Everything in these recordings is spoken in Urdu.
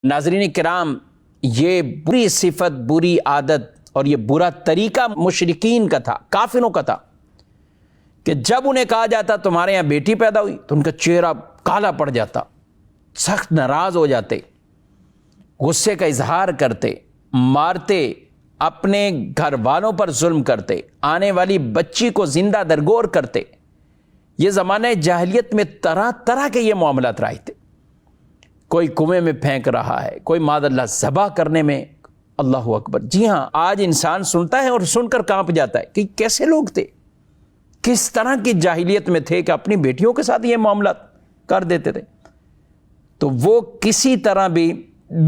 ناظرین کرام، یہ بری صفت، بری عادت اور یہ برا طریقہ مشرکین کا تھا، کافروں کا تھا کہ جب انہیں کہا جاتا تمہارے یہاں بیٹی پیدا ہوئی تو ان کا چہرہ کالا پڑ جاتا، سخت ناراض ہو جاتے، غصے کا اظہار کرتے، مارتے، اپنے گھر والوں پر ظلم کرتے، آنے والی بچی کو زندہ درگور کرتے۔ یہ زمانہ جاہلیت میں طرح طرح کے یہ معاملات رائج تھے۔ کوئی کنویں میں پھینک رہا ہے، کوئی معاذ اللہ ذبح کرنے میں، اللہ اکبر۔ جی ہاں، آج انسان سنتا ہے اور سن کر کانپ جاتا ہے کہ کیسے لوگ تھے، کس طرح کی جاہلیت میں تھے کہ اپنی بیٹیوں کے ساتھ یہ معاملات کر دیتے تھے۔ تو وہ کسی طرح بھی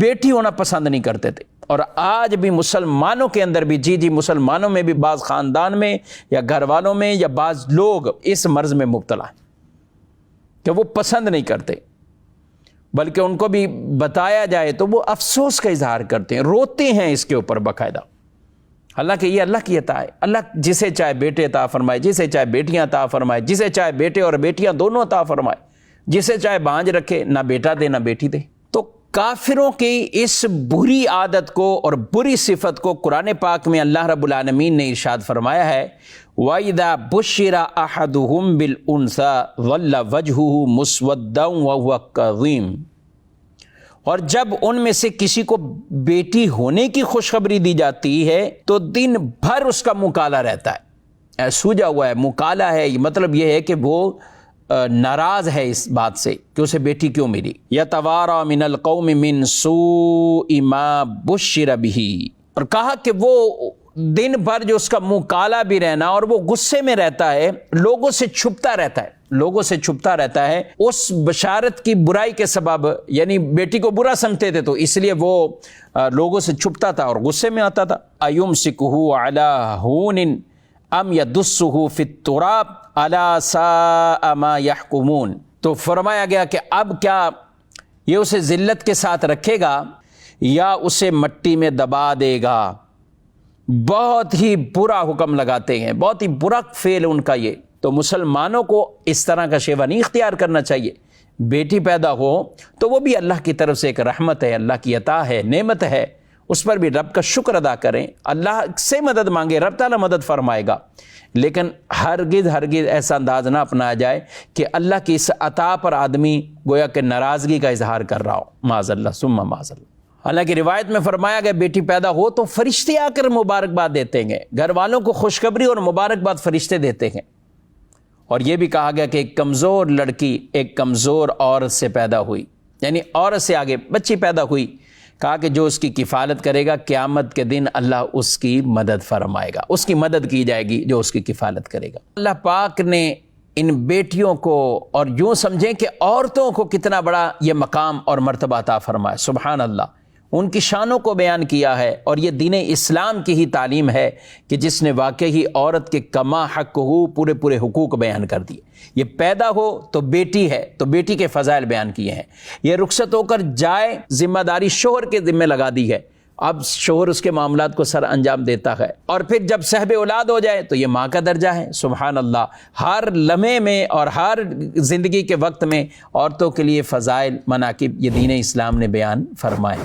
بیٹی ہونا پسند نہیں کرتے تھے۔ اور آج بھی مسلمانوں کے اندر بھی، جی مسلمانوں میں بھی بعض خاندان میں یا گھر والوں میں یا بعض لوگ اس مرض میں مبتلا ہیں کہ وہ پسند نہیں کرتے، بلکہ ان کو بھی بتایا جائے تو وہ افسوس کا اظہار کرتے ہیں، روتے ہیں اس کے اوپر باقاعدہ۔ حالانکہ یہ اللہ کی عطا ہے، اللہ جسے چاہے بیٹے عطا فرمائے، جسے چاہے بیٹیاں عطا فرمائے، جسے چاہے بیٹے اور بیٹیاں دونوں عطا فرمائے، جسے چاہے بانجھ رکھے، نہ بیٹا دے نہ بیٹی دے۔ تو کافروں کی اس بری عادت کو اور بری صفت کو قرآن پاک میں اللہ رب العالمین نے ارشاد فرمایا ہے، وَإِذَا بُشِّرَ أَحَدُهُمْ بِالْأُنثَىٰ ظَلَّ وَجْهُهُ مُسْوَدًّا وَهُوَ كَظِيمٌ، اور جب ان میں سے کسی کو بیٹی ہونے کی خوشخبری دی جاتی ہے تو دن بھر اس کا مکالا رہتا ہے، سوجا ہوا ہے، مکالا ہے، مطلب یہ ہے کہ وہ ناراض ہے اس بات سے کہ اسے بیٹی کیوں ملی۔ یتوارا من القوم من سوء ما بشر بہ، اور کہا کہ وہ دن بھر جو اس کا مکالا بھی رہنا اور وہ غصے میں رہتا ہے، لوگوں سے چھپتا رہتا ہے، لوگوں سے چھپتا رہتا ہے اس بشارت کی برائی کے سبب، یعنی بیٹی کو برا سمجھتے تھے تو اس لیے وہ لوگوں سے چھپتا تھا اور غصے میں آتا تھا۔ ایمسکہ علی ہون ام یدسہ فی التراب الا ساء ما یحکمون، تو فرمایا گیا کہ اب کیا یہ اسے ذلت کے ساتھ رکھے گا یا اسے مٹی میں دبا دے گا۔ بہت ہی برا حکم لگاتے ہیں، بہت ہی برا فعل ان کا یہ۔ تو مسلمانوں کو اس طرح کا شیوا نہیں اختیار کرنا چاہیے۔ بیٹی پیدا ہو تو وہ بھی اللہ کی طرف سے ایک رحمت ہے، اللہ کی عطا ہے، نعمت ہے، اس پر بھی رب کا شکر ادا کریں، اللہ سے مدد مانگے، رب تعالیٰ مدد فرمائے گا۔ لیکن ہرگز ایسا انداز نہ اپنایا جائے کہ اللہ کی اس عطا پر آدمی گویا کہ ناراضگی کا اظہار کر رہا ہو، معاذ اللہ ثم معاذ اللہ۔ حالانکہ روایت میں فرمایا گیا بیٹی پیدا ہو تو فرشتے آ کر مبارکباد دیتے ہیں، گھر والوں کو خوشخبری اور مبارکباد فرشتے دیتے ہیں۔ اور یہ بھی کہا گیا کہ ایک کمزور لڑکی ایک کمزور عورت سے پیدا ہوئی، یعنی عورت سے آگے بچی پیدا ہوئی، کہا کہ جو اس کی کفالت کرے گا قیامت کے دن اللہ اس کی مدد فرمائے گا، اس کی مدد کی جائے گی جو اس کی کفالت کرے گا۔ اللہ پاک نے ان بیٹیوں کو، اور یوں سمجھیں کہ عورتوں کو، کتنا بڑا یہ مقام اور مرتبہ عطا فرمایا، سبحان اللہ۔ ان کی شانوں کو بیان کیا ہے، اور یہ دین اسلام کی ہی تعلیم ہے کہ جس نے واقعی عورت کے کما حق ہو پورے حقوق بیان کر دیے۔ یہ پیدا ہو تو بیٹی ہے تو بیٹی کے فضائل بیان کیے ہیں، یہ رخصت ہو کر جائے ذمہ داری شوہر کے ذمہ لگا دی ہے، اب شوہر اس کے معاملات کو سر انجام دیتا ہے، اور پھر جب صاحب اولاد ہو جائے تو یہ ماں کا درجہ ہے۔ سبحان اللہ، ہر لمحے میں اور ہر زندگی کے وقت میں عورتوں کے لیے فضائل، مناقب یہ دین اسلام نے بیان فرمائے۔